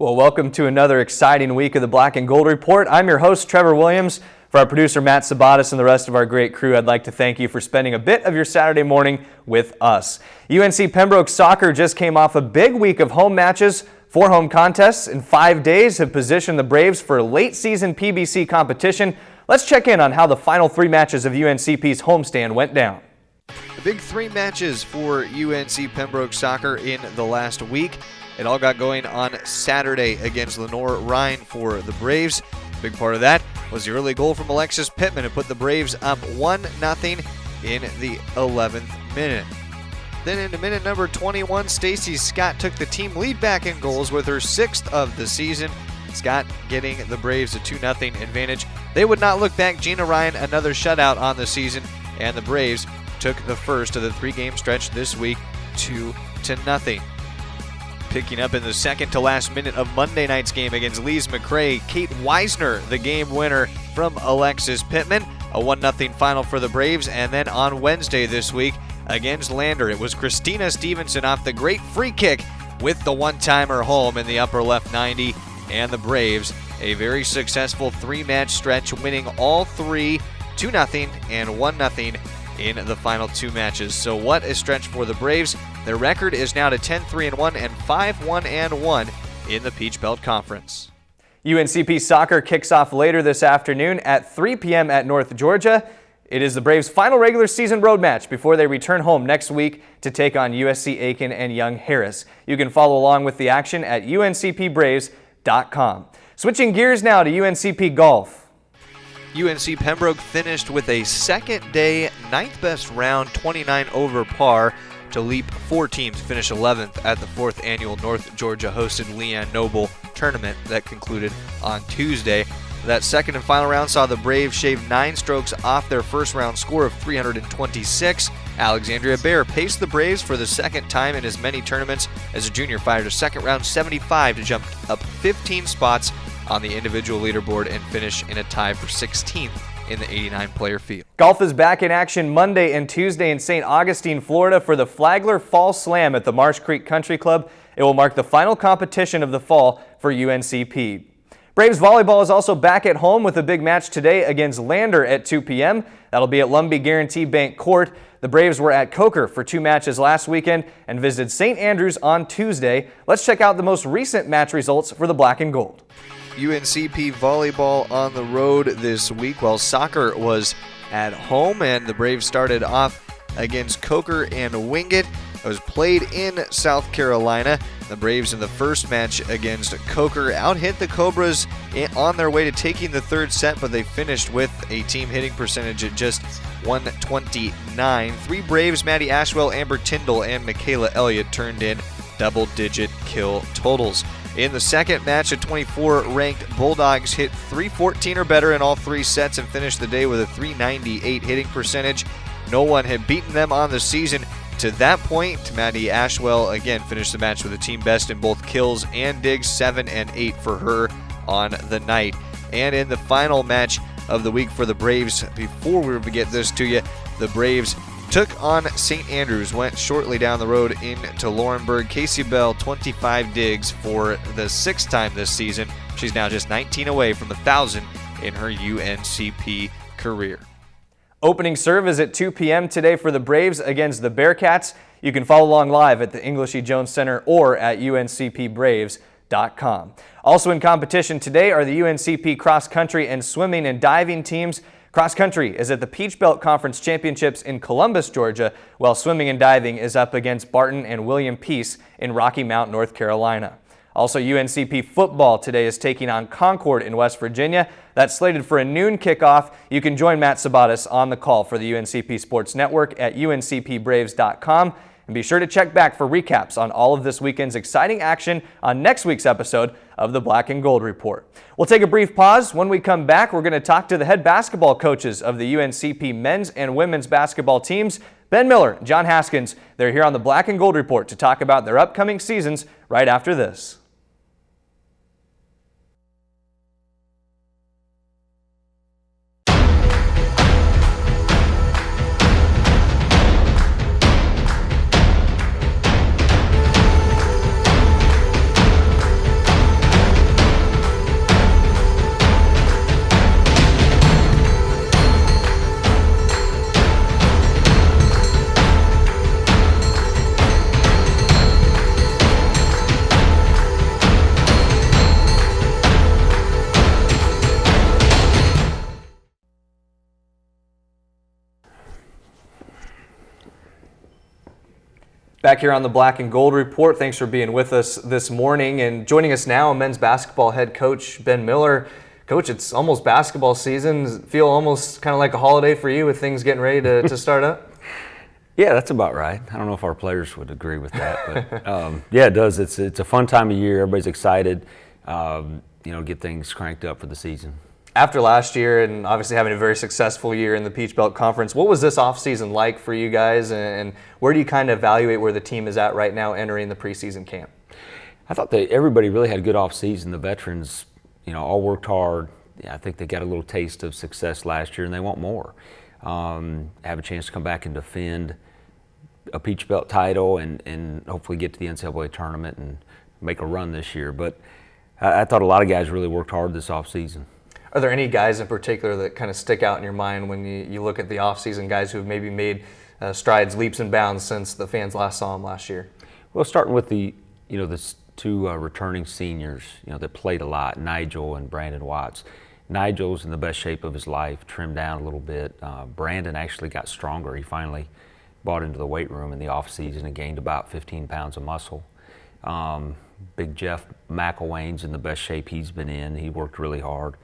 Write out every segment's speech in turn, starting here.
Well, welcome to another exciting week of the Black and Gold Report. I'm your host, Trevor Williams. For our producer, Matt Sabatis, and the rest of our great crew, I'd like to thank you for spending a bit of your Saturday morning with us. UNC Pembroke soccer just came off a big week of home matches. 4 home contests in 5 days have positioned the Braves for a late-season PBC competition. Let's check in on how the final 3 matches of UNCP's homestand went down. The big 3 matches for UNC Pembroke soccer in the last week. It all got going on Saturday against Lenore-Rhine for the Braves. Big part of that was the early goal from Alexis Pittman to put the Braves up 1-0 in the 11th minute. Then into minute number 21, Stacy Scott took the team lead back in goals with her 6th of the season. Scott getting the Braves a 2-0 advantage. They would not look back. Gina Ryan, another shutout on the season, and the Braves took the first of the 3-game stretch this week 2-0. Picking up in the second to last minute of Monday night's game against Lees McRae, Kate Weisner, the game winner from Alexis Pittman. A 1-0 final for the Braves. And then on Wednesday this week against Lander, it was Christina Stevenson off the great free kick with the one-timer home in the upper left 90. And the Braves, a very successful 3-match stretch, winning all 3, 2-0 and 1-0 in the final 2 matches. So what a stretch for the Braves. Their record is now to 10-3-1 and 5-1-1 in the Peach Belt Conference. UNCP soccer kicks off later this afternoon at 3 p.m. at North Georgia. It is the Braves' final regular season road match before they return home next week to take on USC Aiken and Young Harris. You can follow along with the action at uncpbraves.com. Switching gears now to UNCP golf. UNC Pembroke finished with a second-day, 9th best round, 29 over par, to leap 4 teams to finish 11th at the 4th annual North Georgia-hosted Leanne Noble tournament that concluded on Tuesday. That second and final round saw the Braves shave 9 strokes off their first round score of 326. Alexandria Bear paced the Braves for the second time in as many tournaments as a junior, fired a second round 75 to jump up 15 spots on the individual leaderboard and finish in a tie for 16th in the 89-player field. Golf is back in action Monday and Tuesday in St. Augustine, Florida for the Flagler Fall Slam at the Marsh Creek Country Club. It will mark the final competition of the fall for UNCP. Braves volleyball is also back at home with a big match today against Lander at 2 p.m. That'll be at Lumbee Guarantee Bank Court. The Braves were at Coker for 2 matches last weekend and visited St. Andrews on Tuesday. Let's check out the most recent match results for the Black and Gold. UNCP volleyball on the road this week while soccer was at home, and the Braves started off against Coker and Wingate. It was played in South Carolina. The Braves in the first match against Coker out-hit the Cobras on their way to taking the 3rd set, but they finished with a team hitting percentage at just 129. 3 Braves, Maddie Ashwell, Amber Tyndall, and Michaela Elliott turned in double-digit kill totals. In the second match, a 24-ranked Bulldogs hit 314 or better in all 3 sets and finished the day with a 398 hitting percentage. No one had beaten them on the season to that point. Maddie Ashwell again finished the match with a team best in both kills and digs, 7 and 8 for her on the night. And in the final match of the week for the Braves, before we get this to you, the Braves took on St. Andrews, went shortly down the road into Laurinburg. Casey Bell, 25 digs for the 6th time this season. She's now just 19 away from 1,000 in her UNCP career. Opening serve is at 2 p.m. today for the Braves against the Bearcats. You can follow along live at the English E. Jones Center or at uncpbraves.com. Also in competition today are the UNCP cross country and swimming and diving teams. Cross country is at the Peach Belt Conference Championships in Columbus, Georgia, while swimming and diving is up against Barton and William Peace in Rocky Mount, North Carolina. Also, UNCP football today is taking on Concord in West Virginia. That's slated for a noon kickoff. You can join Matt Sabatis on the call for the UNCP Sports Network at uncpbraves.com. And be sure to check back for recaps on all of this weekend's exciting action on next week's episode of the Black and Gold Report. We'll take a brief pause. When we come back, we're going to talk to the head basketball coaches of the UNCP men's and women's basketball teams, Ben Miller and John Haskins. They're here on the Black and Gold Report to talk about their upcoming seasons right after this. Back here on the Black and Gold Report, thanks for being with us this morning. And joining us now, men's basketball head coach Ben Miller. Coach, it's almost basketball season. Does it feel almost kind of like a holiday for you with things getting ready to start up? Yeah, that's about right. I don't know if our players would agree with that, but yeah, it does. It's a fun time of year. Everybody's excited, get things cranked up for the season. After last year and obviously having a very successful year in the Peach Belt Conference, what was this offseason like for you guys, and where do you kind of evaluate where the team is at right now entering the preseason camp? I thought that everybody really had a good offseason. The veterans, all worked hard. Yeah, I think they got a little taste of success last year, and they want more. Have a chance to come back and defend a Peach Belt title and hopefully get to the NCAA tournament and make a run this year. But I thought a lot of guys really worked hard this offseason. Are there any guys in particular that kind of stick out in your mind when you look at the offseason, guys who have maybe made strides, leaps and bounds since the fans last saw them last year? Well, starting with the two returning seniors, that played a lot, Nigel and Brandon Watts. Nigel's in the best shape of his life, trimmed down a little bit. Brandon actually got stronger. He finally bought into the weight room in the offseason and gained about 15 pounds of muscle. Big Jeff McElwain's in the best shape he's been in. He worked really hard.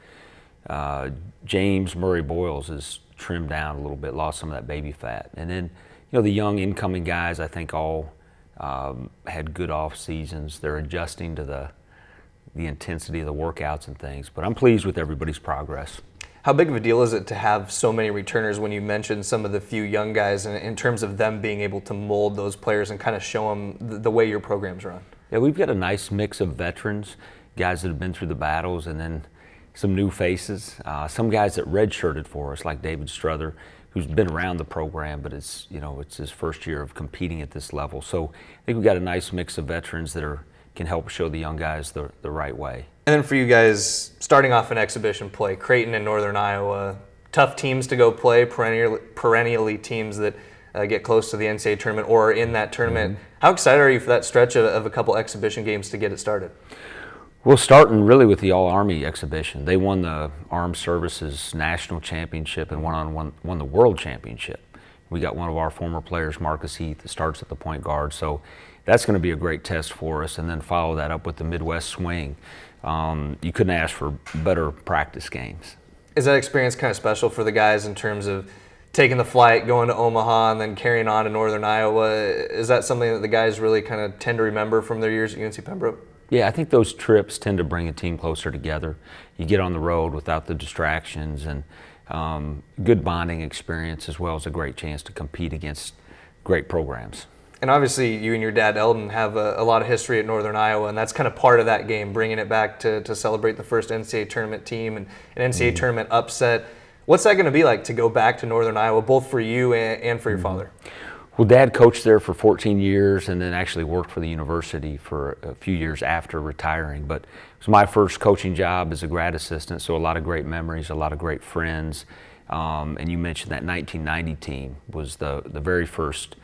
James Murray Boyles is trimmed down a little bit, lost some of that baby fat. And then, the young incoming guys, I think all had good off seasons. They're adjusting to the intensity of the workouts and things, but I'm pleased with everybody's progress. How big of a deal is it to have so many returners when you mentioned some of the few young guys in terms of them being able to mold those players and kind of show them the way your program's run? Yeah, we've got a nice mix of veterans, guys that have been through the battles, and then some new faces. Some guys that redshirted for us, like David Struther, who's been around the program, but it's his first year of competing at this level. So I think we've got a nice mix of veterans that can help show the young guys the right way. And then for you guys, starting off an exhibition play, Creighton and Northern Iowa, tough teams to go play, perennially teams that get close to the NCAA tournament or are in that tournament. Mm-hmm. How excited are you for that stretch of a couple exhibition games to get it started? Well, starting really with the All-Army exhibition. They won the Armed Services National Championship and won the World Championship. We got one of our former players, Marcus Heath, that starts at the point guard. So that's going to be a great test for us, and then follow that up with the Midwest Swing. You couldn't ask for better practice games. Is that experience kind of special for the guys in terms of taking the flight, going to Omaha, and then carrying on to Northern Iowa? Is that something that the guys really kind of tend to remember from their years at UNC Pembroke? Yeah, I think those trips tend to bring a team closer together. You get on the road without the distractions, and good bonding experience, as well as a great chance to compete against great programs. And obviously you and your dad Eldon have a lot of history at Northern Iowa, and that's kind of part of that game, bringing it back to celebrate the first NCAA tournament team and an NCAA tournament upset. What's that going to be like to go back to Northern Iowa, both for you and for your father? Well, Dad coached there for 14 years and then actually worked for the university for a few years after retiring. But it was my first coaching job as a grad assistant, so a lot of great memories, a lot of great friends. And you mentioned that 1990 team was the very first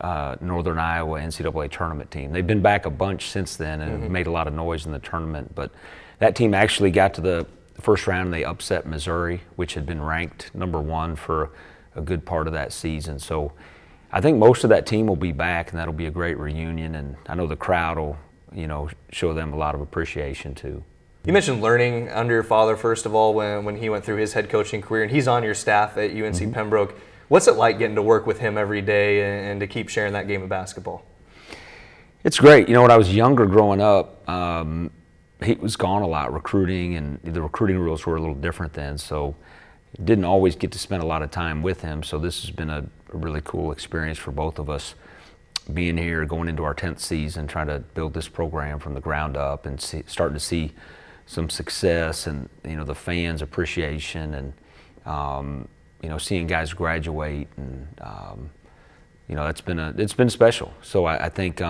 Northern Iowa NCAA tournament team. They've been back a bunch since then and made a lot of noise in the tournament. But that team actually got to the first round and they upset Missouri, which had been ranked #1 for a good part of that season. So I think most of that team will be back, and that'll be a great reunion, and I know the crowd will, show them a lot of appreciation too. You mentioned learning under your father, first of all, when he went through his head coaching career, and he's on your staff at UNC Pembroke. What's it like getting to work with him every day and to keep sharing that game of basketball? It's great. When I was younger growing up, he was gone a lot recruiting, and the recruiting rules were a little different then, so didn't always get to spend a lot of time with him. So this has been a really cool experience for both of us, being here, going into our 10th season, trying to build this program from the ground up and starting to see some success and the fans' appreciation and seeing guys graduate, and it's been special. So I think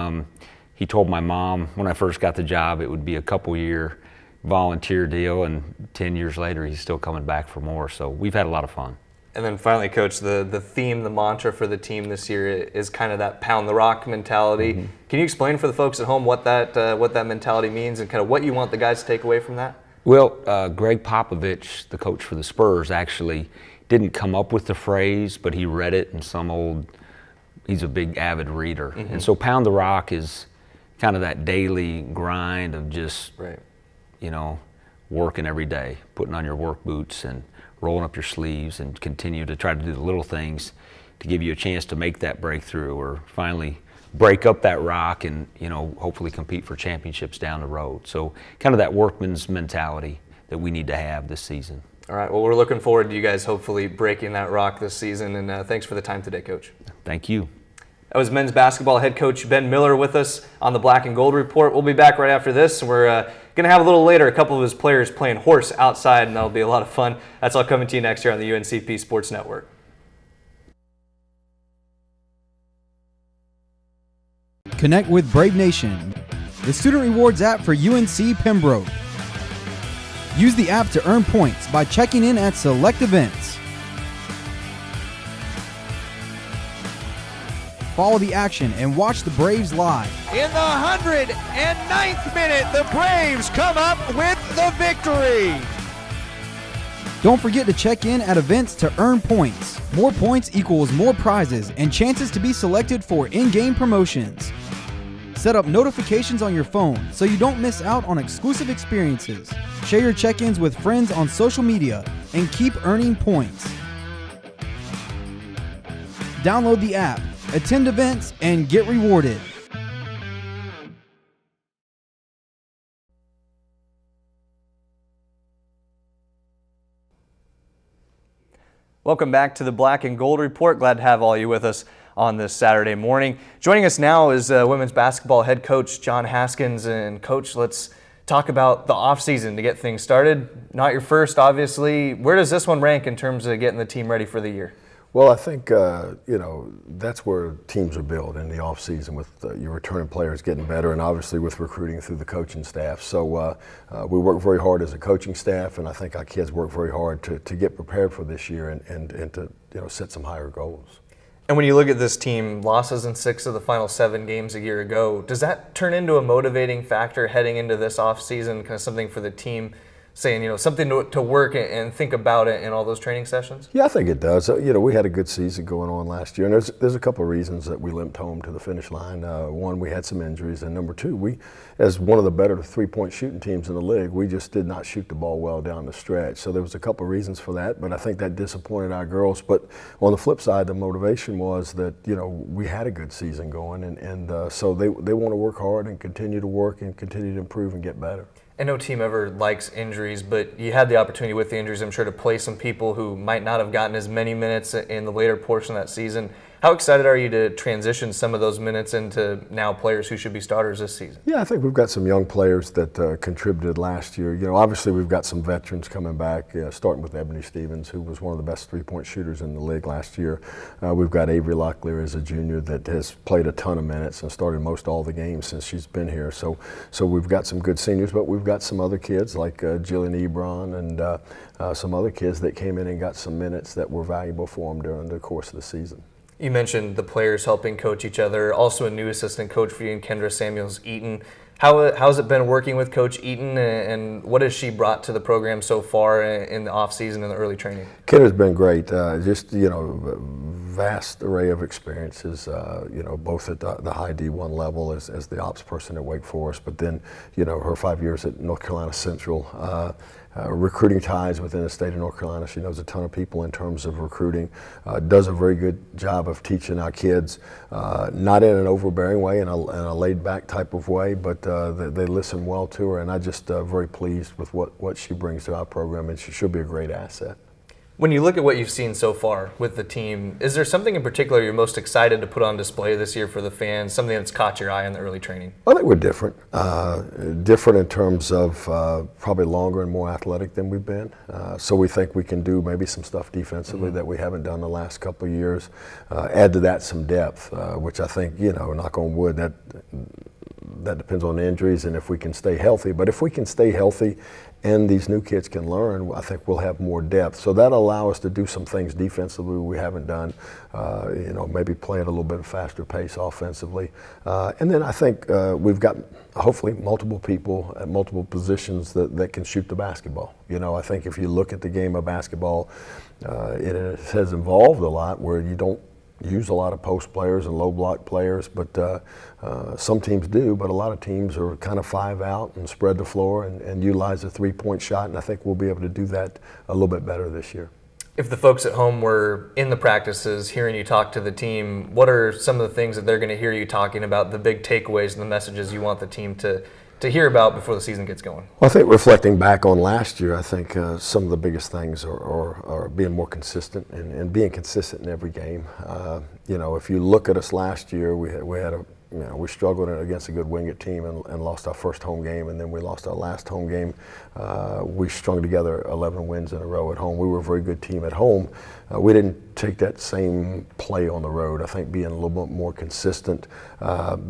he told my mom when I first got the job it would be a couple-year volunteer deal, and 10 years later he's still coming back for more. So we've had a lot of fun. And then finally, Coach, the theme, the mantra for the team this year is kind of that pound the rock mentality. Can you explain for the folks at home what that mentality means and kind of what you want the guys to take away from that? Well, Greg Popovich, the coach for the Spurs, actually didn't come up with the phrase, but he read it in some old he's a big avid reader. And so Pound the Rock is kind of that daily grind of just, working every day, putting on your work boots and rolling up your sleeves and continue to try to do the little things to give you a chance to make that breakthrough or finally break up that rock and, hopefully compete for championships down the road. So kind of that workman's mentality that we need to have this season. All right, well, we're looking forward to you guys hopefully breaking that rock this season, and thanks for the time today, Coach. Thank you. That was men's basketball head coach Ben Miller with us on the Black and Gold Report. We'll be back right after this. We're going to have a little later a couple of his players playing horse outside, and that'll be a lot of fun. That's all coming to you next year on the UNCP Sports Network. Connect with Brave Nation, the student rewards app for UNC Pembroke. Use the app to earn points by checking in at select events. Follow the action and watch the Braves live. In the 109th minute, the Braves come up with the victory. Don't forget to check in at events to earn points. More points equals more prizes and chances to be selected for in-game promotions. Set up notifications on your phone so you don't miss out on exclusive experiences. Share your check-ins with friends on social media and keep earning points. Download the app, attend events, and get rewarded. Welcome back to the Black and Gold Report. Glad to have all you with us on this Saturday morning. Joining us now is women's basketball head coach John Haskins. And Coach, let's talk about the offseason to get things started. Not your first, obviously. Where does this one rank in terms of getting the team ready for the year? Well, I think, that's where teams are built in the offseason with your returning players getting better and obviously with recruiting through the coaching staff. So we work very hard as a coaching staff, and I think our kids work very hard to get prepared for this year and to set some higher goals. And when you look at this team, losses in 6 of the final 7 games a year ago, does that turn into a motivating factor heading into this offseason, kind of something for the team, saying, something to work and think about it in all those training sessions? Yeah, I think it does. We had a good season going on last year, and there's a couple of reasons that we limped home to the finish line. One, we had some injuries, and number two, we, as one of the better three-point shooting teams in the league, we just did not shoot the ball well down the stretch. So there was a couple of reasons for that, but I think that disappointed our girls. But on the flip side, the motivation was that, we had a good season going, and so they want to work hard and continue to work and continue to improve and get better. And no team ever likes injuries, but you had the opportunity with the injuries, I'm sure, to play some people who might not have gotten as many minutes in the later portion of that season. How excited are you to transition some of those minutes into now players who should be starters this season? Yeah, I think we've got some young players that contributed last year. Obviously we've got some veterans coming back, starting with Ebony Stevens, who was one of the best three-point shooters in the league last year. We've got Avery Locklear as a junior that has played a ton of minutes and started most all the games since she's been here. So we've got some good seniors, but we've got some other kids like Jillian Ebron and some other kids that came in and got some minutes that were valuable for them during the course of the season. You mentioned the players helping coach each other. Also a new assistant coach for you in Kendra Samuels-Eaton. How's it been working with Coach Eaton, and what has she brought to the program so far in the offseason and the early training? Kendra's been great. Vast array of experiences, both at the high D1 level as the ops person at Wake Forest, but then, her 5 years at North Carolina Central. Recruiting ties within the state of North Carolina. She knows a ton of people in terms of recruiting, does a very good job of teaching our kids, not in an overbearing way, in a laid-back type of way, but they listen well to her, and I'm just very pleased with what she brings to our program, and she'll be a great asset. When you look at what you've seen so far with the team, is there something in particular you're most excited to put on display this year for the fans, something that's caught your eye in the early training? I think we're different. Different in terms of probably longer and more athletic than we've been. So we think we can do maybe some stuff defensively that we haven't done the last couple of years. Add to that some depth, which I think, knock on wood, that depends on injuries and if we can stay healthy. But if we can stay healthy and these new kids can learn, I think we'll have more depth. So that'll allow us to do some things defensively we haven't done, maybe play at a little bit faster pace offensively. And then I think we've got hopefully multiple people at multiple positions that can shoot the basketball. I think if you look at the game of basketball, it has evolved a lot where you don't use a lot of post players and low block players, but some teams do, but a lot of teams are kind of 5 out and spread the floor and utilize a 3-point shot, and I think we'll be able to do that a little bit better this year. If the folks at home were in the practices hearing you talk to the team, what are some of the things that they're going to hear you talking about, the big takeaways and the messages you want the team to hear about before the season gets going? Well, I think reflecting back on last year, I think some of the biggest things are being more consistent and being consistent in every game. You know, if you look at us last year, we struggled against a good Wingate team and lost our first home game, and then we lost our last home game. We strung together 11 wins in a row at home. We were a very good team at home. We didn't take that same play on the road. I think being a little bit more consistent,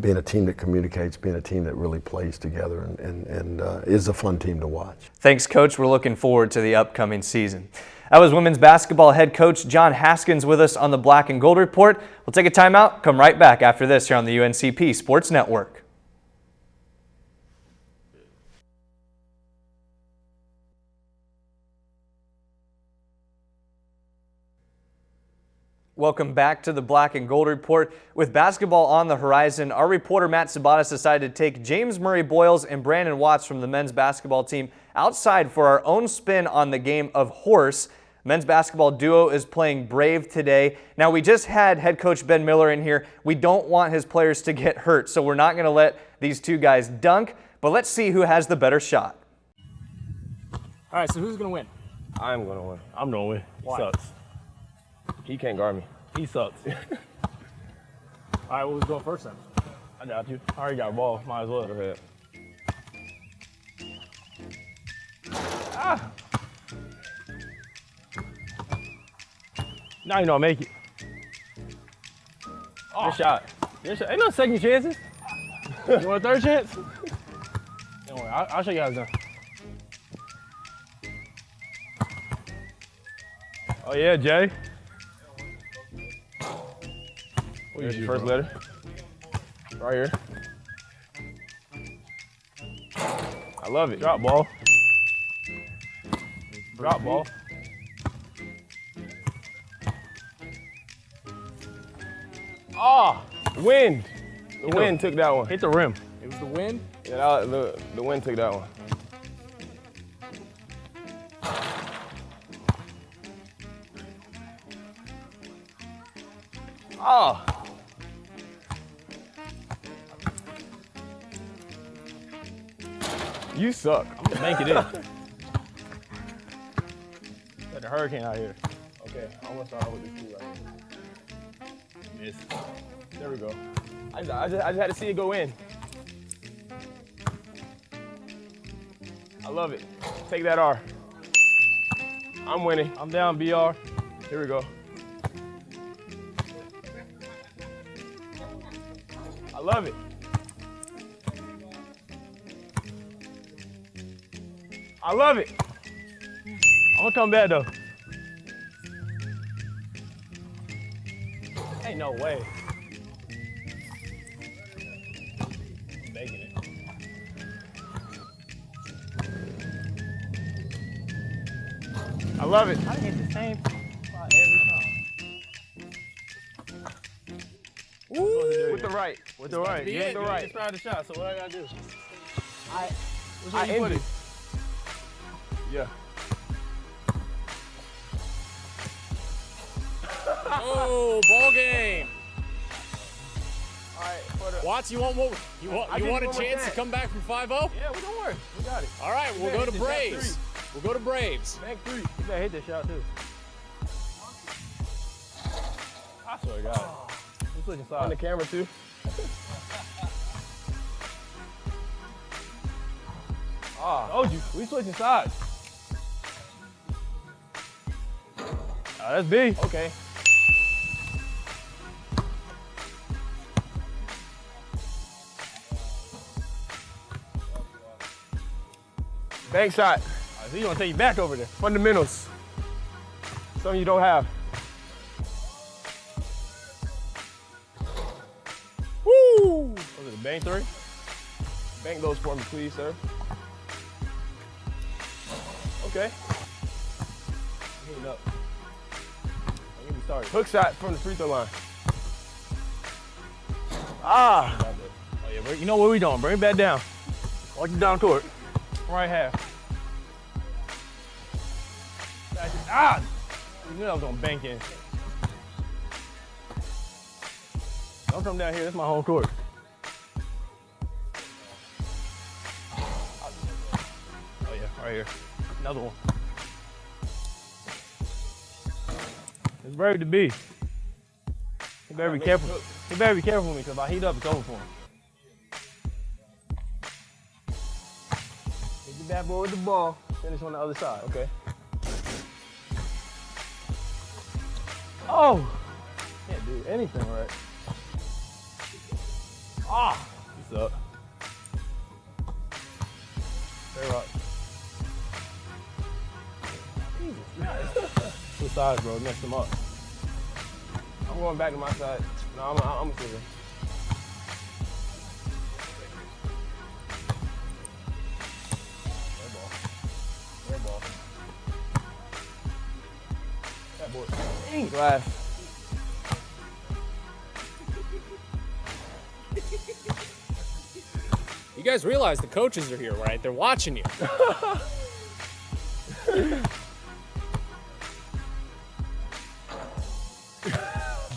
being a team that communicates, being a team that really plays together and is a fun team to watch. Thanks, Coach. We're looking forward to the upcoming season. That was women's basketball head coach John Haskins with us on the Black and Gold Report. We'll take a timeout, come right back after this here on the UNCP Sports Network. Welcome back to the Black and Gold Report. With basketball on the horizon, our reporter Matt Sabatas decided to take James Murray Boyles and Brandon Watts from the men's basketball team outside for our own spin on the game of horse. Men's basketball duo is playing Brave today. Now, we just had head coach Ben Miller in here. We don't want his players to get hurt, so we're not going to let these two guys dunk, but let's see who has the better shot. All right, so who's going to win? I'm going to win. I'm going to win. Why? He sucks. He can't guard me. He sucks. All right, well, who's going first then? I got you. I already got a ball. Might as well. Go ahead. Ah! Now you know I make it. Oh. Good shot. Good shot. Ain't no second chances. You want a third chance? Don't worry, I'll show you how it's done. Oh yeah, Jay. Here's your first letter. Right here. I love it. Drop ball. Drop ball. Oh, wind. The wind took that one. Hit the rim. It was the wind? Yeah, the wind took that one. Oh. You suck. I'm gonna bank it in. Got the hurricane out here. Okay, I'm gonna start with this two right here. Miss. There we go. I just had to see it go in. I love it. Take that R. I'm winning. I'm down, BR. Here we go. I love it. I love it. I'm gonna come back though. Ain't no way. I'm making it. I love it. I hit the same spot every time. With the right. With the right. Yeah, with the right. You tried the shot, so what I gotta do? Which I way you put ended. it? Yeah. Oh, ball game. All right. Watts, you want more? You want a chance to chance. come back from 5-0? Yeah, we don't worry. We got it. All right, we'll go to hit the shot Braves. We'll go to Braves. Bank three. You better hit that shot too. I swear to God. We switching On the sides. camera too. Told you, we switching sides. That's B. Okay. Bank shot. So you gonna take you back over there. Fundamentals. Something you don't have. Woo! Was it a bang three? Bank those for me, please, sir. Okay. Heating up. Don't get me started. Hook shot from the free throw line. Ah! Oh, yeah, you know what we're doing. Bring it back down. Walk you down court. Right half. Ah! You knew I was going to bank in. Don't come down here. That's my home court. Oh, yeah, right here. Another one. It's Brave to be. He better be careful. He better be careful with me because if I heat up, it's over for him. Hit the bad boy with the ball. Finish on the other side, okay? Oh! Can't do anything right. Ah! What's up? Fair rock. Jesus. Two sides, bro. Messed him up. I'm going back to my side. No, I'm a sit here. Air ball. That boy. Dang, glass. You guys realize the coaches are here, right? They're watching you.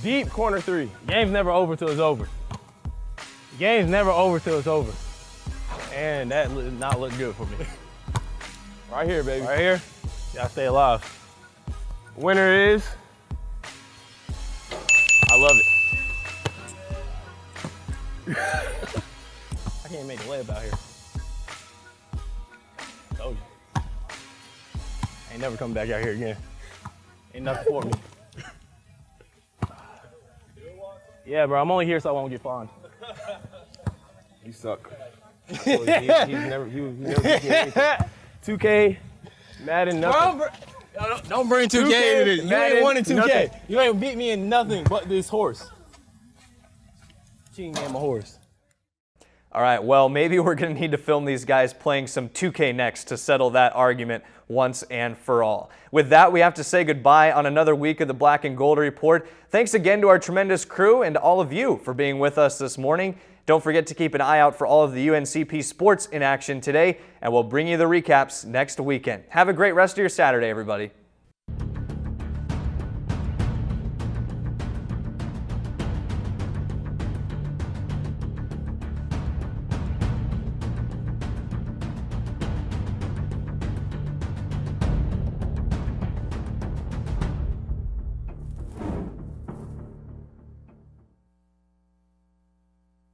Deep corner three. Game's never over till it's over. Game's never over till it's over. And that did not look good for me. Right here, baby. Right here. Gotta stay alive. Winner is. I love it. I can't make a layup out here. Told you. Ain't never coming back out here again. Ain't nothing for me. Yeah, bro, I'm only here so I won't get fined. You suck. He's never beat me anything. 2K, Madden, nothing. Bro, don't bring 2K into this. You ain't won in 2K. Nothing. You ain't beat me in nothing but this horse. Cheating game of horse. All right, well, maybe we're going to need to film these guys playing some 2K next to settle that argument once and for all. With that, we have to say goodbye on another week of the Black and Gold Report. Thanks again to our tremendous crew and to all of you for being with us this morning. Don't forget to keep an eye out for all of the UNCP sports in action today, and we'll bring you the recaps next weekend. Have a great rest of your Saturday, everybody.